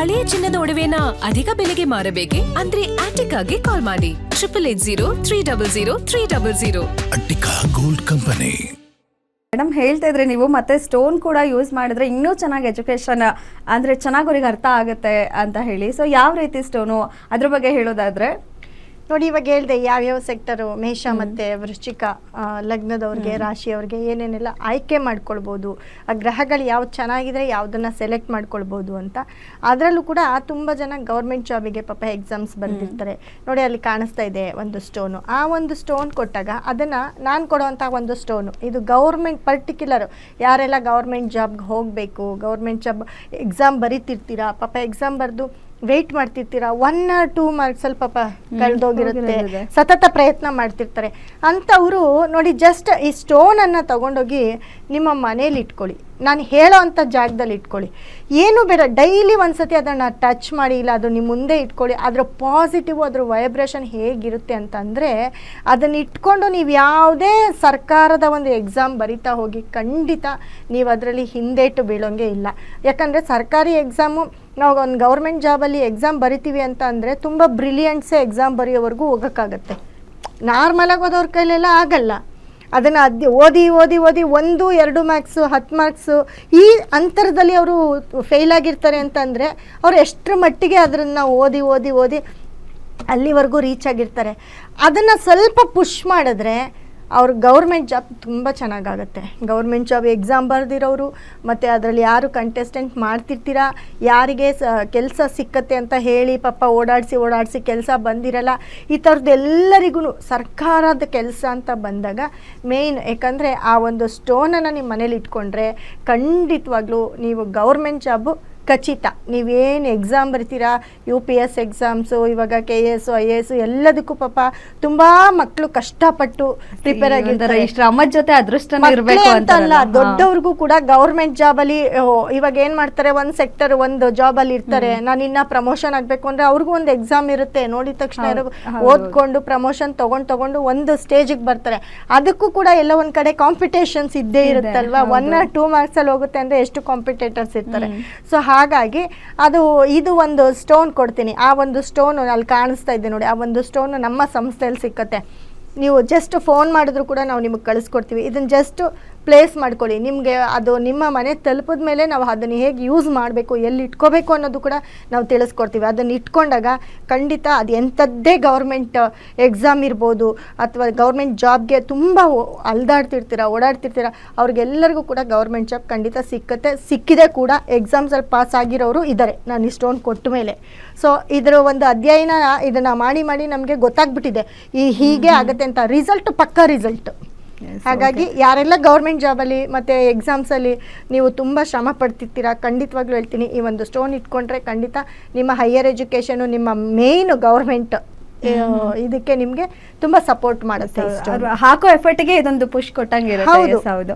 ಹಳೆಯ ಚಿನ್ನದ ಒಡವೆನ ಅಧಿಕ ಬೆಲೆಗೆ ಮಾರಬೇಕೆ ಅಂದ್ರೆ ಆಟಿಕಾಗೆ ಕಾಲ್ ಮಾಡಿ 880300 ಅಟ್ಟಿಕಾ ಗೋಲ್ಡ್ ಕಂಪನಿ. ಮೇಡಮ್ ಹೇಳ್ತಾ ಇದ್ರೆ ನೀವು ಮತ್ತೆ ಸ್ಟೋನ್ ಕೂಡ ಯೂಸ್ ಮಾಡಿದ್ರೆ ಇನ್ನೂ ಚೆನ್ನಾಗಿ ಎಜುಕೇಶನ್ ಅಂದ್ರೆ ಚೆನ್ನಾಗಿ ಅವ್ರಿಗೆ ಅರ್ಥ ಆಗುತ್ತೆ ಅಂತ ಹೇಳಿ. ಸೊ ಯಾವ ರೀತಿ ಸ್ಟೋನು ಅದ್ರ ಬಗ್ಗೆ ಹೇಳೋದಾದ್ರೆ ನೋಡಿ, ಇವಾಗ ಹೇಳಿದೆ ಯಾವ್ಯಾವ ಸೆಕ್ಟರು, ಮೇಷ ಮತ್ತು ವೃಶ್ಚಿಕ ಲಗ್ನದವ್ರಿಗೆ, ರಾಶಿಯವ್ರಿಗೆ ಏನೇನೆಲ್ಲ ಆಯ್ಕೆ ಮಾಡ್ಕೊಳ್ಬೋದು, ಆ ಗ್ರಹಗಳು ಯಾವ್ದು ಚೆನ್ನಾಗಿದ್ರೆ ಯಾವುದನ್ನು ಸೆಲೆಕ್ಟ್ ಮಾಡ್ಕೊಳ್ಬೋದು ಅಂತ. ಅದರಲ್ಲೂ ಕೂಡ ತುಂಬ ಜನ ಗೌರ್ಮೆಂಟ್ ಜಾಬಿಗೆ ಪಾಪ ಎಕ್ಸಾಮ್ಸ್ ಬರೆದಿರ್ತಾರೆ. ನೋಡಿ ಅಲ್ಲಿ ಕಾಣಿಸ್ತಾ ಇದೆ ಒಂದು ಸ್ಟೋನು. ಆ ಒಂದು ಸ್ಟೋನ್ ಕೊಟ್ಟಾಗ ಅದನ್ನು ನಾನು ಕೊಡುವಂಥ ಒಂದು ಸ್ಟೋನು, ಇದು ಗೌರ್ಮೆಂಟ್ ಪರ್ಟಿಕ್ಯುಲರು ಯಾರೆಲ್ಲ ಗೌರ್ಮೆಂಟ್ ಜಾಬ್ಗೆ ಹೋಗಬೇಕು, ಗೌರ್ಮೆಂಟ್ ಜಾಬ್ ಎಕ್ಸಾಮ್ ಬರೀತಿರ್ತೀರಾ, ಪಾಪ ಎಕ್ಸಾಮ್ ಬರೆದು ವೆಯ್ಟ್ ಮಾಡ್ತಿರ್ತೀರಾ, 1 or 2 ಮಾರ್ಕ್ಸ್ ಪಾಪ ಕಳೆದೋಗಿರುತ್ತೆ, ಸತತ ಪ್ರಯತ್ನ ಮಾಡ್ತಿರ್ತಾರೆ ಅಂಥವರು ನೋಡಿ, ಜಸ್ಟ್ ಈ ಸ್ಟೋನನ್ನು ತಗೊಂಡೋಗಿ ನಿಮ್ಮ ಮನೇಲಿ ಇಟ್ಕೊಳ್ಳಿ, ನಾನು ಹೇಳೋ ಅಂಥ ಜಾಗದಲ್ಲಿ ಇಟ್ಕೊಳ್ಳಿ, ಏನು ಬೇಡ, ಡೈಲಿ ಒಂದ್ಸತಿ ಅದನ್ನು ಟಚ್ ಮಾಡಿ, ಇಲ್ಲ ಅದು ನಿಮ್ಮ ಮುಂದೆ ಇಟ್ಕೊಳ್ಳಿ. ಅದರ ಪಾಸಿಟಿವ್, ಅದರ ವೈಬ್ರೇಷನ್ ಹೇಗಿರುತ್ತೆ ಅಂತಂದರೆ ಅದನ್ನು ಇಟ್ಕೊಂಡು ನೀವು ಯಾವುದೇ ಸರ್ಕಾರದ ಒಂದು ಎಕ್ಸಾಮ್ ಬರಿತಾ ಹೋಗಿ ಖಂಡಿತ ನೀವು ಅದರಲ್ಲಿ ಹಿಂದೇಟು ಬೀಳೋಂಗೆ ಇಲ್ಲ. ಯಾಕಂದರೆ ಸರ್ಕಾರಿ ಎಕ್ಸಾಮು ನಾವು ಒಂದು ಗೌರ್ಮೆಂಟ್ ಜಾಬಲ್ಲಿ ಎಕ್ಸಾಮ್ ಬರಿತೀವಿ ಅಂತ ಅಂದರೆ ತುಂಬ ಬ್ರಿಲಿಯಂಟ್ಸೇ ಎಕ್ಸಾಮ್ ಬರೆಯೋವರೆಗೂ ಹೋಗೋಕ್ಕಾಗತ್ತೆ. ನಾರ್ಮಲಾಗಿ ಹೋದವ್ರ ಕೈಲೆಲ್ಲ ಆಗಲ್ಲ. ಅದನ್ನು ಓದಿ 1, 2 ಮಾರ್ಕ್ಸು 10 ಮಾರ್ಕ್ಸು ಈ ಅಂತರದಲ್ಲಿ ಅವರು ಫೇಲ್ ಆಗಿರ್ತಾರೆ ಅಂತಂದರೆ ಅವ್ರು ಎಷ್ಟರ ಮಟ್ಟಿಗೆ ಅದನ್ನು ಓದಿ ಅಲ್ಲಿವರೆಗೂ ರೀಚ್ ಆಗಿರ್ತಾರೆ. ಅದನ್ನು ಸ್ವಲ್ಪ ಪುಷ್ ಮಾಡಿದ್ರೆ ಅವ್ರ ಗೌರ್ಮೆಂಟ್ ಜಾಬ್ ತುಂಬ ಚೆನ್ನಾಗಾಗುತ್ತೆ. ಗೌರ್ಮೆಂಟ್ ಜಾಬ್ ಎಕ್ಸಾಮ್ ಬರೆದಿರೋರು ಮತ್ತು ಅದರಲ್ಲಿ ಯಾರು ಕಂಟೆಸ್ಟೆಂಟ್ ಮಾಡ್ತಿರ್ತೀರಾ, ಯಾರಿಗೆ ಕೆಲಸ ಸಿಕ್ಕತ್ತೆ ಅಂತ ಹೇಳಿ ಪಾಪ ಓಡಾಡಿಸಿ ಕೆಲಸ ಬಂದಿರಲ್ಲ, ಈ ಥರದ್ದು ಎಲ್ಲರಿಗೂ ಸರ್ಕಾರದ ಕೆಲಸ ಅಂತ ಬಂದಾಗ ಮೇಯ್ನ್, ಯಾಕಂದರೆ ಆ ಒಂದು ಸ್ಟೋನನ್ನು ನಿಮ್ಮ ಮನೇಲಿ ಇಟ್ಕೊಂಡ್ರೆ ಖಂಡಿತವಾಗ್ಲೂ ನೀವು ಗೌರ್ಮೆಂಟ್ ಜಾಬು ಖಚಿತ. ನೀವೇನು ಎಕ್ಸಾಮ್ ಬರ್ತೀರಾ, UPS ಎಕ್ಸಾಮ್ಸು, ಇವಾಗ KS IAS ಎಲ್ಲದಕ್ಕೂ ಪಾಪ ತುಂಬ ಮಕ್ಕಳು ಕಷ್ಟಪಟ್ಟು ಪ್ರಿಪೇರ್ ಆಗಿರ್ತಾರೆ. ಶ್ರಮದ ಜೊತೆ ಅದೃಷ್ಟನೇ ಇರಬೇಕು ಅಂತಲ್ಲ, ದೊಡ್ಡವ್ರಿಗೂ ಕೂಡ ಗೌರ್ಮೆಂಟ್ ಜಾಬಲ್ಲಿ ಇವಾಗ ಏನು ಮಾಡ್ತಾರೆ, ಒಂದು ಸೆಕ್ಟರ್ ಒಂದು ಜಾಬಲ್ಲಿ ಇರ್ತಾರೆ, ನಾನು ಇನ್ನ ಪ್ರಮೋಷನ್ ಆಗಬೇಕು ಅಂದರೆ ಅವ್ರಿಗೂ ಒಂದು ಎಕ್ಸಾಮ್ ಇರುತ್ತೆ. ನೋಡಿದ ತಕ್ಷಣ ಓದ್ಕೊಂಡು ಪ್ರಮೋಷನ್ ತಗೊಂಡು ಒಂದು ಸ್ಟೇಜಿಗೆ ಬರ್ತಾರೆ. ಅದಕ್ಕೂ ಕೂಡ ಎಲ್ಲ ಒಂದು ಕಡೆ ಕಾಂಪಿಟೇಷನ್ಸ್ ಇದ್ದೇ ಇರುತ್ತಲ್ವಾ. 1 or 2 ಮಾರ್ಕ್ಸಲ್ಲಿ ಹೋಗುತ್ತೆ ಅಂದರೆ ಎಷ್ಟು ಕಾಂಪಿಟೇಟರ್ಸ್ ಇರ್ತಾರೆ. ಸೊ ಹಾಗಾಗಿ ಇದು ಒಂದು ಸ್ಟೋನ್ ಕೊಡ್ತೀನಿ. ಆ ಒಂದು ಸ್ಟೋನು ಅಲ್ಲಿ ಕಾಣಿಸ್ತಾ ಇದೆ ನೋಡಿ, ಆ ಒಂದು ಸ್ಟೋನು ನಮ್ಮ ಸಂಸ್ಥೆಯಲ್ಲಿ ಸಿಕ್ಕತ್ತೆ. ನೀವು ಜಸ್ಟ್ ಫೋನ್ ಮಾಡಿದ್ರು ಕೂಡ ನಾವು ನಿಮಗೆ ಕಳಿಸ್ಕೊಡ್ತೀವಿ. ಇದನ್ನು ಜಸ್ಟ್ ಪ್ಲೇಸ್ ಮಾಡ್ಕೊಳ್ಳಿ. ನಿಮಗೆ ಅದು ನಿಮ್ಮ ಮನೆ ತಲುಪಿದ ಮೇಲೆ ನಾವು ಅದನ್ನು ಹೇಗೆ ಯೂಸ್ ಮಾಡಬೇಕು, ಎಲ್ಲಿ ಇಟ್ಕೋಬೇಕು ಅನ್ನೋದು ಕೂಡ ನಾವು ತಿಳಿಸ್ಕೊಡ್ತೀವಿ. ಅದನ್ನು ಇಟ್ಕೊಂಡಾಗ ಖಂಡಿತ ಅದು ಎಂಥದ್ದೇ ಗೌರ್ಮೆಂಟ್ ಎಕ್ಸಾಮ್ ಇರ್ಬೋದು ಅಥವಾ ಗೌರ್ಮೆಂಟ್ ಜಾಬ್ಗೆ ತುಂಬ ಓಡಾಡ್ತಿರ್ತೀರ ಅವ್ರಿಗೆಲ್ಲರಿಗೂ ಕೂಡ ಗೌರ್ಮೆಂಟ್ ಜಾಬ್ ಖಂಡಿತ ಸಿಕ್ಕಿದೆ ಕೂಡ. ಎಕ್ಸಾಮ್ಸಲ್ಲಿ ಪಾಸ್ ಆಗಿರೋರು ಇದ್ದಾರೆ ನಾನು ಈ ಸ್ಟೋನ್ ಕೊಟ್ಟ ಮೇಲೆ. ಸೊ ಇದರ ಒಂದು ಅಧ್ಯಯನ ಇದನ್ನು ಮಾಡಿ ನಮಗೆ ಗೊತ್ತಾಗ್ಬಿಟ್ಟಿದೆ ಹೀಗೆ ಆಗುತ್ತೆ ಅಂತ. ಪಕ್ಕಾ ರಿಸಲ್ಟ್. ಹಾಗಾಗಿ ಯಾರೆಲ್ಲ ಗೌರ್ಮೆಂಟ್ ಜಾಬಲ್ಲಿ ಮತ್ತು ಎಕ್ಸಾಮ್ಸಲ್ಲಿ ನೀವು ತುಂಬ ಶ್ರಮ ಪಡ್ತಿರ್ತೀರಾ, ಖಂಡಿತವಾಗ್ಲೂ ಹೇಳ್ತೀನಿ ಈ ಒಂದು ಸ್ಟೋನ್ ಇಟ್ಕೊಂಡ್ರೆ ಖಂಡಿತ ನಿಮ್ಮ ಹೈಯರ್ ಎಜುಕೇಷನು, ನಿಮ್ಮ ಮೇಯ್ನು ಗೌರ್ಮೆಂಟ್ ಇದಕ್ಕೆ ನಿಮಗೆ ತುಂಬ ಸಪೋರ್ಟ್ ಮಾಡುತ್ತೆ. ಹಾಕೋ ಎಫರ್ಟ್ಗೆ ಇದೊಂದು ಪುಷ್ ಕೊಟ್ಟಂಗೆ ಇರುತ್ತೆ. ಹೌದು.